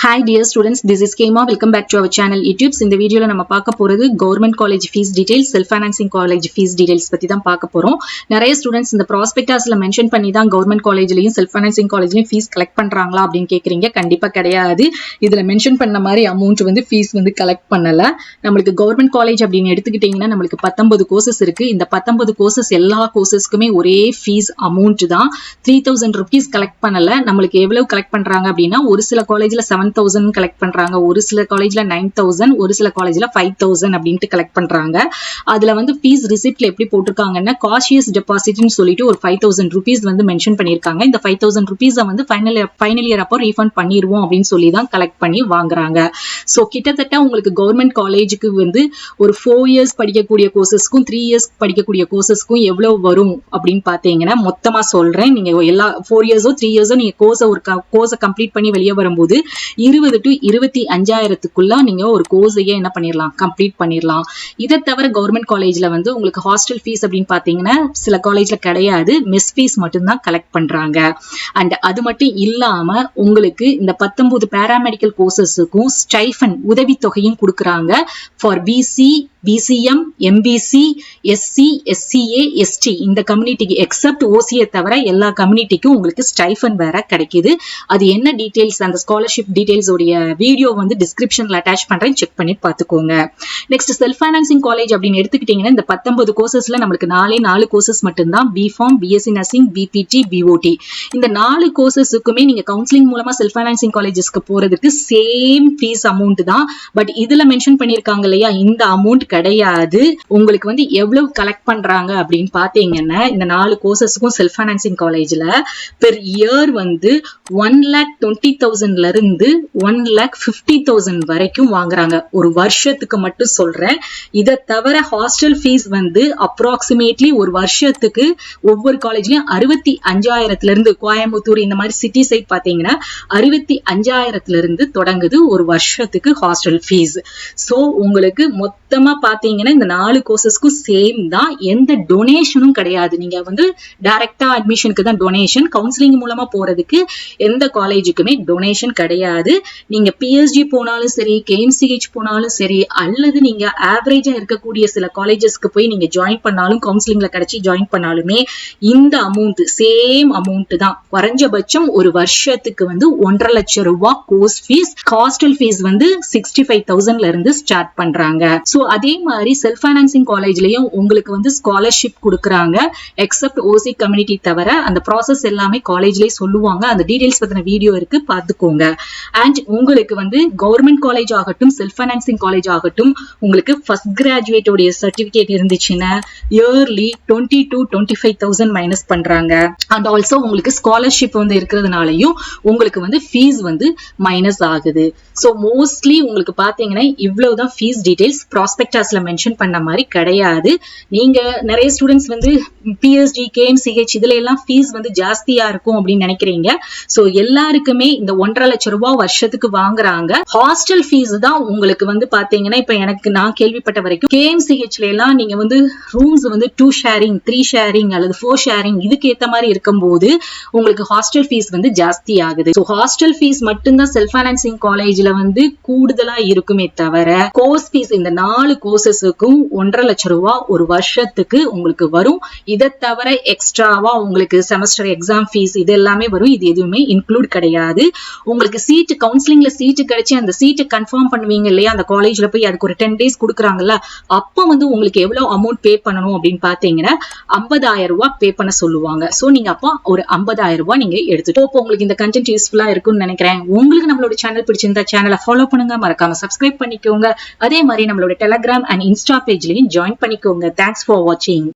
Hi dear students, this is Kema. Welcome back to our channel utipz. இந்த வீடியோல நம்ம பார்க்க போறது government college fees details, self financing college fees details பத்தி தான் பார்க்க போறோம். நிறைய ஸ்டூடண்ட்ஸ் இந்த ப்ராஸ்பெக்டஸ்ல மென்ஷன் பண்ணி தான் கவர்மெண்ட் காலேஜ்லயும் செல்ஃப் ஃபைனான்சிங் காலேஜ்லயும் ஃபீஸ் கலெக்ட் பண்றாங்களா அப்படின்னு கேக்குறீங்க. கண்டிப்பா கிடையாது. இதுல மென்ஷன் பண்ண மாதிரி அமௌண்ட் ஃபீஸ் கலெக்ட் பண்ணல. நம்மளுக்கு கவர்மெண்ட் காலேஜ் அப்படின்னு எடுத்துக்கிட்டீங்கன்னா நம்மளுக்கு 19 கோர்சஸ் இருக்கு. இந்த 19 கோர்சஸ் எல்லா கோர்சஸ்க்குமே ஒரே ஃபீஸ் அமௌண்ட் தான். 3000 rupees கலெக்ட் பண்ணல. நம்மளுக்கு எவ்வளவு கலெக்ட் பண்றாங்க அப்படின்னா ஒரு சில காலேஜ்ல 7,000 கலெக்ட் பண்றாங்க, ஒரு சில காலேஜ்ல 9,000, ஒரு சில காலேஜ்ல 5,000 அப்படின்ட்டு கலெக்ட் பண்றாங்க. அதுல ஃபீஸ் ரிசிப்ட்ல எப்படி போட்டிருக்காங்கன்னா காஷியஸ் டெபாசிட்னு சொல்லிட்டு ஒரு 5,000 rupees மென்ஷன் பண்ணிருக்காங்க. இந்த 5,000 rupees ஃபைனல் இயர் அப்போ ரீஃபண்ட் பண்ணிடுவோம் அப்படின்னு சொல்லி தான் கலெக்ட் பண்ணி வாங்குறாங்க. சோ கிட்டத்தட்ட உங்களுக்கு கவர்மெண்ட் காலேஜுக்கு ஒரு 4 years படிக்கக்கூடிய கோர்சஸ்க்கும் 3 years படிக்கக்கூடிய கோர்சஸ்க்கும் எவ்வளவு வரும் அப்படின்னு பாத்தீங்கன்னா மொத்தமா சொல்றேன். நீங்க எல்லா 4 years 3 years நீங்க கோர்ஸை கம்ப்ளீட் பண்ணி வெளியே வரும்போது 20 to 25,000க்குள்ள நீங்க ஒரு கோர்ஸையே என்ன பண்ணிடலாம், கம்ப்ளீட் பண்ணிடலாம். இதை தவிர கவர்மெண்ட் காலேஜ்ல உங்களுக்கு ஹாஸ்டல் ஃபீஸ் அப்படின்னு பாத்தீங்கன்னா சில காலேஜ்ல கிடையாது, மெஸ் ஃபீஸ் மட்டும்தான் கலெக்ட் பண்றாங்க. அண்ட் அது மட்டும் இல்லாம உங்களுக்கு இந்த 19 பாராமெடிக்கல் கோர்சஸுக்கும் ஸ்டைஃபன் உதவித்தொகையும் கொடுக்குறாங்க. For BC, BCM, MBC, SC, SCA, ST இந்த கம்யூனிட்டிக்கு எக்ஸப்ட் ஓசியை தவிர எல்லா கம்யூனிட்டிக்கும் உங்களுக்கு ஸ்டைஃபன் வேற கிடைக்குது. அது என்ன டீடைல்ஸ், அந்த ஸ்காலர்ஷிப் டீடைல்ஸ் உடைய வீடியோ டிஸ்கிரிப்ஷன்ல அட்டாச் பண்றேன், செக் பண்ணி பாத்துக்கோங்க. நெக்ஸ்ட் செல்ஃப் ஃபைனான்சிங் காலேஜ் அப்படின்னு எடுத்துக்கிட்டீங்கன்னா இந்த 19 கோர்சஸ்ல நம்மளுக்கு 4 கோர்சஸ் மட்டும்தான். BPharm, BSc nursing, BPT, BOT இந்த 4 கோர்சஸுக்குமே நீங்க கவுன்சிலிங் மூலமா செல்ஃப் ஃபைனான்சிங் காலேஜஸ்க்கு போறதுக்கு சேம் ஃபீஸ் அமௌண்ட் தான். பட் இதுல மென்ஷன் பண்ணிருக்காங்க இல்லையா, இந்த அமௌண்ட் கிடையாது. உங்களுக்கு எவ்வளவு கலெக்ட் பண்றாங்க அப்படின்னு பாத்தீங்கன்னா இந்த 4 கோர்சஸ்க்கும் செல்ஃப் ஃபைனான்சிங் காலேஜ்ல பெர் இயர் 1,20,000ல இருந்து 1,50,000 வரைக்கும் வாங்குறாங்க. ஒரு வருஷத்துக்கு மட்டும் சொல்றேன். இதை தவிர ஹாஸ்டல் ஃபீஸ் அப்ராக்சிமேட்லி ஒரு வருஷத்துக்கு ஒவ்வொரு காலேஜ்லயும் 65,000ல இருந்து, கோயம்புத்தூர் இந்த மாதிரி சிட்டி சைட் பாத்தீங்கன்னா 65,000ல இருந்து தொடங்குது ஒரு வருஷத்துக்கு ஹாஸ்டல் ஃபீஸ். சோ உங்களுக்கு மொத்தமா பாத்தீங்கன்னா இந்த 4 கோர்சஸ்க்கும் சேம் தான். எந்த டொனேஷனும் கிடையாது. நீங்க டைரக்டா அட்மிஷனுக்கு தான் டொனேஷன். கவுன்சிலிங் மூலமா போறதுக்கு எந்த காலேஜுக்குமே டொனேஷன் கிடையாது. நீங்க பிஎஸ்ஜி போனாலும் சரி, கேஎம்சிஹெச் போனாலும் சரி, அல்லது நீங்க ஆவரேஜா இருக்கக்கூடிய சில காலேஜஸ்க்கு போய் நீங்க ஜாயின் பண்ணாலும், கவுன்சிலிங்ல கிடைச்சி ஜாயின் பண்ணாலுமே இந்த அமௌண்ட் சேம் அமௌண்ட் தான். குறைஞ்சபட்சம் ஒரு வருஷத்துக்கு 1,50,000 ரூபாய் கோர்ஸ் ஃபீஸ். ஹாஸ்டல் ஃபீஸ் 65,000ல இருந்து ஸ்டார்ட் பண்றாங்க. சோ அதே மாதிரி செல்ஃப் ஃபைனான்சிங் காலேஜ்லயும் உங்களுக்கு ஸ்காலர்ஷிப் கொடுக்கறாங்க. எக்ஸப்ட் ஓசி கம்யூனிட்டி தவிர அந்த ப்ராசஸ் எல்லாமே காலேஜ்லயே சொல்லுவாங்க. அந்த டீடைல்ஸ் பத்தின வீடியோ இருக்கு, பாத்துக்கோங்க. அண்ட் உங்களுக்கு கவர்மெண்ட் காலேஜ் ஆகட்டும், செல்ஃப் ஃபைனான்சிங் காலேஜ் ஆகட்டும், உங்களுக்கு ஃபர்ஸ்ட் கிராஜுவேட் உடைய சர்டிபிகேட் இருந்துச்சுன்னா இயர்லி 20,000 to 25,000 மைனஸ் பண்றாங்க. அண்ட் ஆல்சோ உங்களுக்கு ஸ்காலர்ஷிப் இருக்கிறதுனாலயும் உங்களுக்கு ஃபீஸ் மைனஸ் ஆகுது. சோ மோஸ்ட்லி உங்களுக்கு பாத்தீங்கன்னா இவ்வளவுதான் ஃபீஸ் டீடைல்ஸ். ப்ராஸ்பெக்டஸ்ல மென்ஷன் பண்ண மாதிரி கிடையாது. நீங்க நிறைய ஸ்டூடெண்ட்ஸ் பிஎஸ்டி, கேஎம்சிஹெச் இதுல எல்லாம் ஃபீஸ் ஜாஸ்தியா இருக்கும் அப்படின்னு நினைக்கிறீங்க. சோ எல்லாருக்குமே இந்த 1,50,000 ரூபாய் வருஷத்துக்கு வாங்குறாங்க. ஹாஸ்டல் ஃபீஸ் தான் உங்களுக்கு பாத்தீங்கன்னா இப்ப நான் கேள்விப்பட்ட வரைக்கும் கேஎம்சிஹெச்ல எல்லாம் நீங்க ரூம்ஸ் 2 ஷேரிங், 3 ஷேரிங் அல்லது 4 ஷேரிங் இதுக்கு ஏத்த மாதிரி இருக்கும்போது உங்களுக்கு ஹாஸ்டல் ஃபீஸ் ஜாஸ்தி ஆகுது. சோ ஹாஸ்டல் ஃபீஸ் மட்டும்தான் செல்ஃப் ஃபைனான்சிங் காலேஜ்ல கூடுதலா இருக்குமே தவிர கோர்ஸ் ஃபீஸ் இந்த 4 கோர்சஸுக்கும் 1,50,000 ரூபாய் ஒரு வருஷத்துக்கு உங்களுக்கு வரும். இதை தவிர எக்ஸ்ட்ராவா உங்களுக்கு செமஸ்டர் எக்ஸாம் ஃபீஸ் இது எல்லாமே வரும். இது எதுவுமே இன்க்ளூட் கிடையாது. உங்களுக்கு சீட் கவுன்சிலிங்ல சீட்டு கிடைச்சி அந்த சீட்டை கன்ஃபார்ம் பண்ணுவீங்க இல்லையா, அந்த காலேஜ்ல போய் அதுக்கு ஒரு 10 days கொடுக்குறாங்கல்ல, அப்ப உங்களுக்கு எவ்வளவு அமௌண்ட் பே பண்ணணும் அப்படின்னு பாத்தீங்கன்னா 50,000 ரூபாய் பே பண்ண சொல்லுவாங்க. சோ நீங்க அப்ப ஒரு 50,000 ரூபாய் நீங்க எடுத்துட்டு உங்களுக்கு இந்த கண்டென்ட் யூஸ்ஃபுல்லா இருக்கும்னு நினைக்கிறேன். உங்களுக்கு நம்மளோட சேனல் பிடிச்சிருந்தா சேனலை ஃபாலோ பண்ணுங்க, மறக்காம சப்ஸ்கிரைப் பண்ணிக்கோங்க. அதே மாதிரி நம்மளோட டெலிகிராம் அண்ட் இன்ஸ்டா பேஜ்லயும் ஜாயின் பண்ணிக்கோங்க. தேங்க்ஸ் ஃபார் வாட்சிங்.